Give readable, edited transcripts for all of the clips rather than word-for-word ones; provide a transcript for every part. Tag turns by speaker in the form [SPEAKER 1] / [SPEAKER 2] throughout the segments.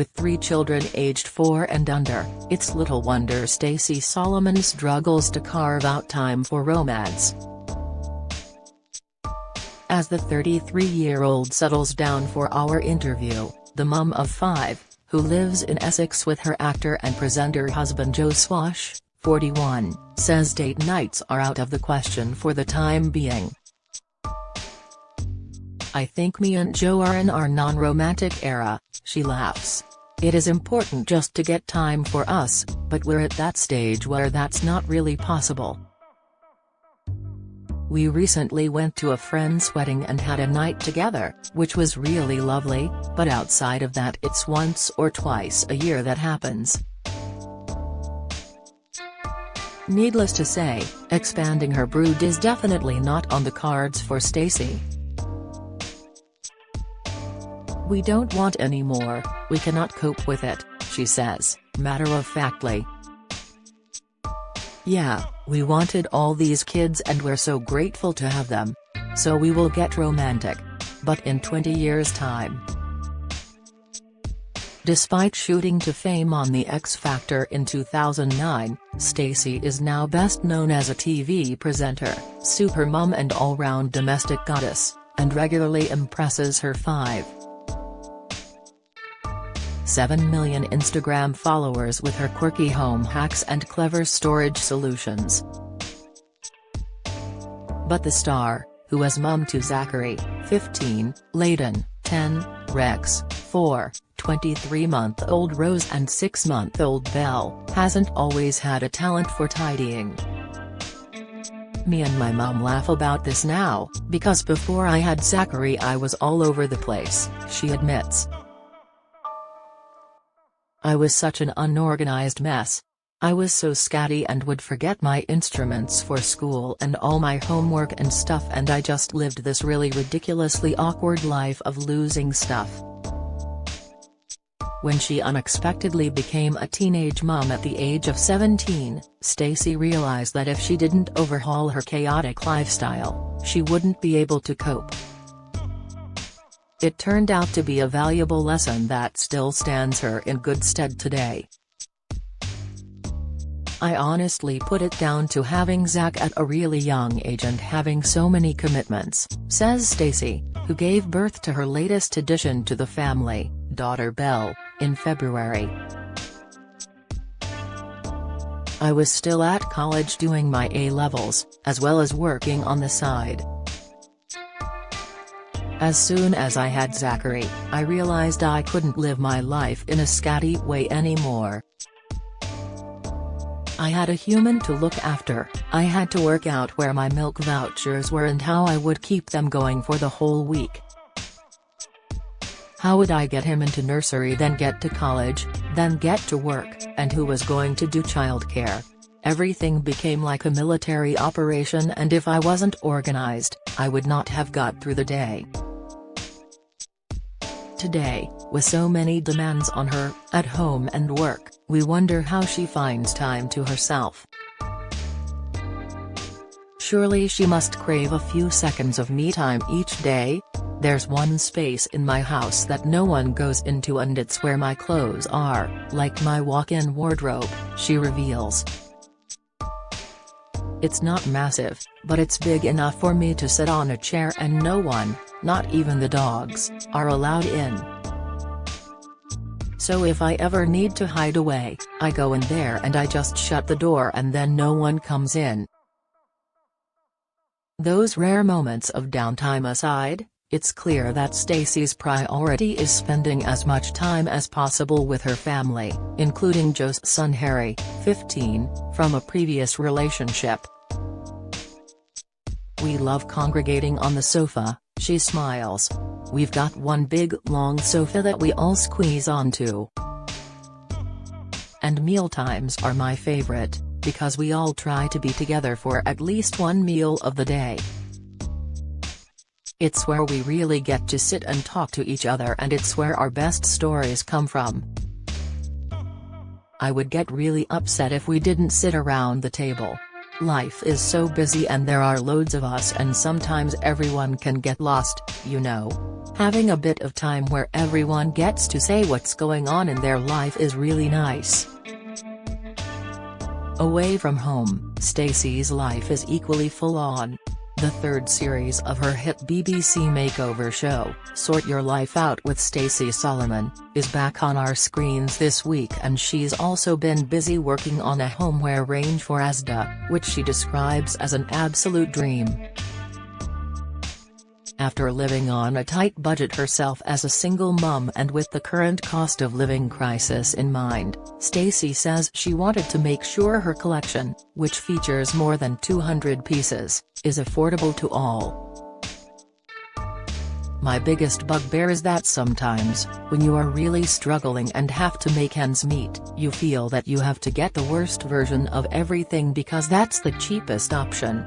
[SPEAKER 1] With 3 children aged 4 and under, it's little wonder Stacey Solomon struggles to carve out time for romance. As the 33-year-old settles down for our interview, the mum of 5, who lives in Essex with her actor and presenter husband Joe Swash, 41, says date nights are out of the question for the time being. "I think me and Joe are in our non-romantic era," she laughs. "It is important just to get time for us, but we're at that stage where that's not really possible. We recently went to a friend's wedding and had a night together, which was really lovely, but outside of that it's once or twice a year that happens." Needless to say, expanding her brood is definitely not on the cards for Stacey. "We don't want any more, we cannot cope with it," she says, matter-of-factly. "Yeah, we wanted all these kids and we're so grateful to have them. So we will get romantic. But in 20 years' time." Despite shooting to fame on The X Factor in 2009, Stacey is now best known as a TV presenter, supermom and all-round domestic goddess, and regularly impresses her 5.7 million Instagram followers with her quirky home hacks and clever storage solutions. But the star, who is mum to Zachary, 15, Layden, 10, Rex, 4, 23-month-old Rose and 6-month-old Belle, hasn't always had a talent for tidying. "Me and my mum laugh about this now, because before I had Zachary I was all over the place," she admits. "I was such an unorganized mess. I was so scatty and would forget my instruments for school and all my homework and stuff, and I just lived this really ridiculously awkward life of losing stuff." When she unexpectedly became a teenage mom at the age of 17, Stacey realized that if she didn't overhaul her chaotic lifestyle, she wouldn't be able to cope. It turned out to be a valuable lesson that still stands her in good stead today. "I honestly put it down to having Zach at a really young age and having so many commitments," says Stacey, who gave birth to her latest addition to the family, daughter Belle, in February. "I was still at college doing my A-levels, as well as working on the side. As soon as I had Zachary, I realized I couldn't live my life in a scatty way anymore. I had a human to look after, I had to work out where my milk vouchers were and how I would keep them going for the whole week. How would I get him into nursery, then get to college, then get to work, and who was going to do childcare? Everything became like a military operation, and if I wasn't organized, I would not have got through the day." Today, with so many demands on her, at home and work, we wonder how she finds time to herself. "Surely she must crave a few seconds of me time each day? There's one space in my house that no one goes into, and it's where my clothes are, like my walk-in wardrobe," she reveals. "It's not massive, but it's big enough for me to sit on a chair and no one, not even the dogs, are allowed in. So if I ever need to hide away, I go in there and I just shut the door and then no one comes in." Those rare moments of downtime aside, it's clear that Stacey's priority is spending as much time as possible with her family, including Joe's son Harry, 15, from a previous relationship. "We love congregating on the sofa," she smiles. "We've got one big, long sofa that we all squeeze onto. And mealtimes are my favorite, because we all try to be together for at least one meal of the day. It's where we really get to sit and talk to each other, and it's where our best stories come from. I would get really upset if we didn't sit around the table. Life is so busy and there are loads of us and sometimes everyone can get lost, you know. Having a bit of time where everyone gets to say what's going on in their life is really nice. Away from home, Stacey's life is equally full-on. The third series of her hit BBC makeover show, Sort Your Life Out with Stacey Solomon, is back on our screens this week, and she's also been busy working on a homeware range for Asda, which she describes as an absolute dream. After living on a tight budget herself as a single mum and with the current cost of living crisis in mind, Stacey says she wanted to make sure her collection, which features more than 200 pieces, is affordable to all. "My biggest bugbear is that sometimes, when you are really struggling and have to make ends meet, you feel that you have to get the worst version of everything because that's the cheapest option.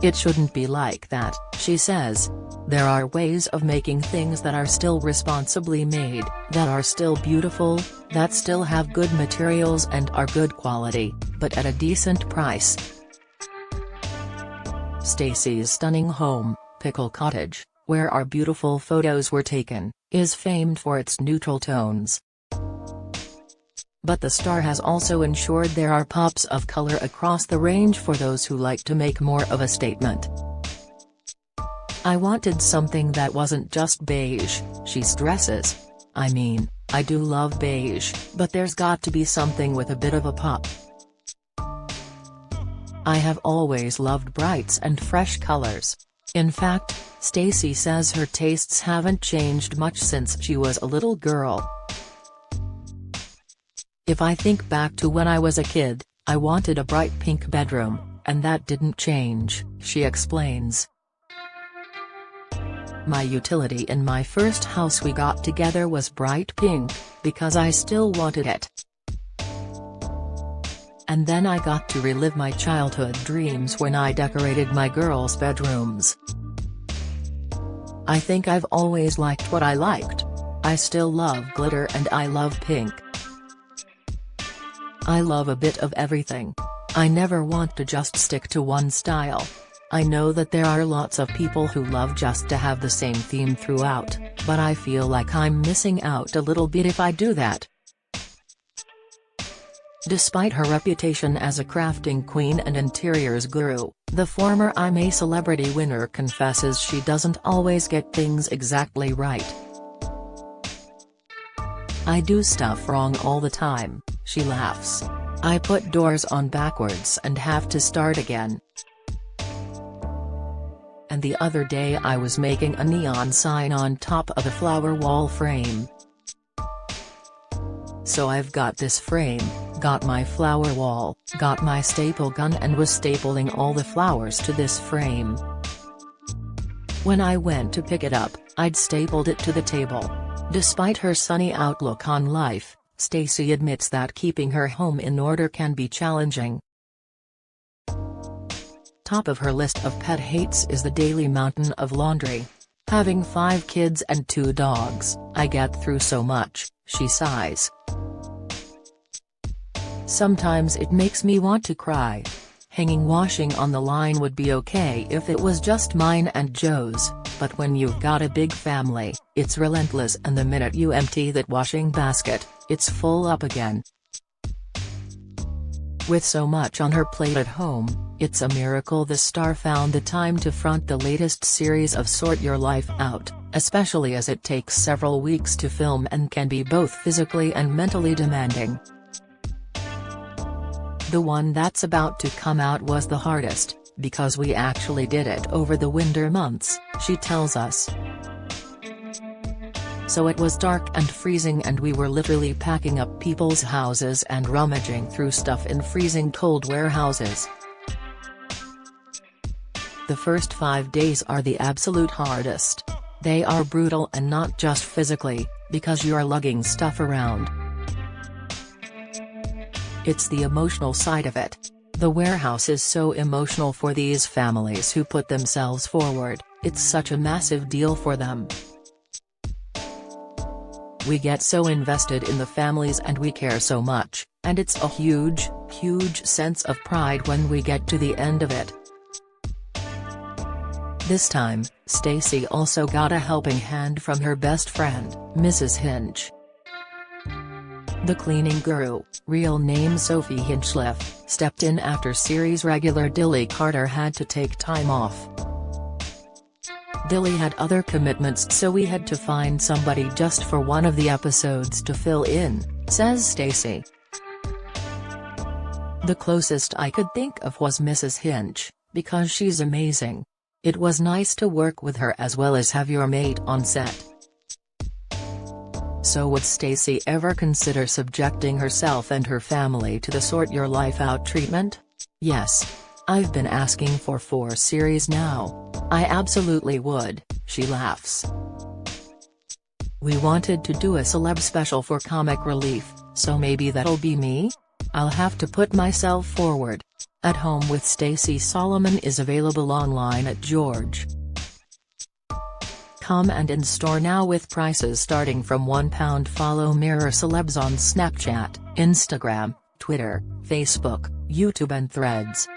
[SPEAKER 1] It shouldn't be like that," she says. "There are ways of making things that are still responsibly made, that are still beautiful, that still have good materials and are good quality, but at a decent price." Stacey's stunning home, Pickle Cottage, where our beautiful photos were taken, is famed for its neutral tones. But the star has also ensured there are pops of color across the range for those who like to make more of a statement. "I wanted something that wasn't just beige," she stresses. "I mean, I do love beige, but there's got to be something with a bit of a pop. I have always loved brights and fresh colors." In fact, Stacey says her tastes haven't changed much since she was a little girl. "If I think back to when I was a kid, I wanted a bright pink bedroom, and that didn't change," she explains. "My utility in my first house we got together was bright pink, because I still wanted it. And then I got to relive my childhood dreams when I decorated my girls' bedrooms. I think I've always liked what I liked. I still love glitter and I love pink. I love a bit of everything. I never want to just stick to one style. I know that there are lots of people who love just to have the same theme throughout, but I feel like I'm missing out a little bit if I do that." Despite her reputation as a crafting queen and interiors guru, the former I'm a Celebrity winner confesses she doesn't always get things exactly right. "I do stuff wrong all the time," she laughs. "I put doors on backwards and have to start again. And the other day I was making a neon sign on top of a flower wall frame. So I've got this frame, got my flower wall, got my staple gun and was stapling all the flowers to this frame. When I went to pick it up, I'd stapled it to the table." Despite her sunny outlook on life, Stacey admits that keeping her home in order can be challenging. Top of her list of pet hates is the daily mountain of laundry. "Having 5 kids and 2 dogs, I get through so much," she sighs. "Sometimes it makes me want to cry. Hanging washing on the line would be okay if it was just mine and Joe's, but when you've got a big family, it's relentless, and the minute you empty that washing basket, it's full up again." With so much on her plate at home, it's a miracle the star found the time to front the latest series of Sort Your Life Out, especially as it takes several weeks to film and can be both physically and mentally demanding. "The one that's about to come out was the hardest, because we actually did it over the winter months," she tells us. "So it was dark and freezing and we were literally packing up people's houses and rummaging through stuff in freezing cold warehouses. The first 5 days are the absolute hardest. They are brutal, and not just physically, because you're lugging stuff around. It's the emotional side of it. The warehouse is so emotional for these families who put themselves forward, it's such a massive deal for them. We get so invested in the families and we care so much, And it's a huge, huge sense of pride when we get to the end of it. This time, Stacey also got a helping hand from her best friend, Mrs. Hinch. The cleaning guru, real name Sophie Hinchliffe, stepped in after series regular Dilly Carter had to take time off. Dilly had other commitments, so we had to find somebody just for one of the episodes to fill in, says Stacey. The closest I could think of was Mrs. Hinch, because she's amazing. It was nice to work with her as well as have your mate on set. So would Stacey ever consider subjecting herself and her family to the sort your life out treatment? Yes. I've been asking for 4 series now. I absolutely would, she laughs. We wanted to do a celeb special for comic relief, so maybe that'll be me? I'll have to put myself forward. At Home with Stacey Solomon is available online at george.com and in store now with prices starting from £1. Follow Mirror Celebs on Snapchat, Instagram, Twitter, Facebook, YouTube and Threads.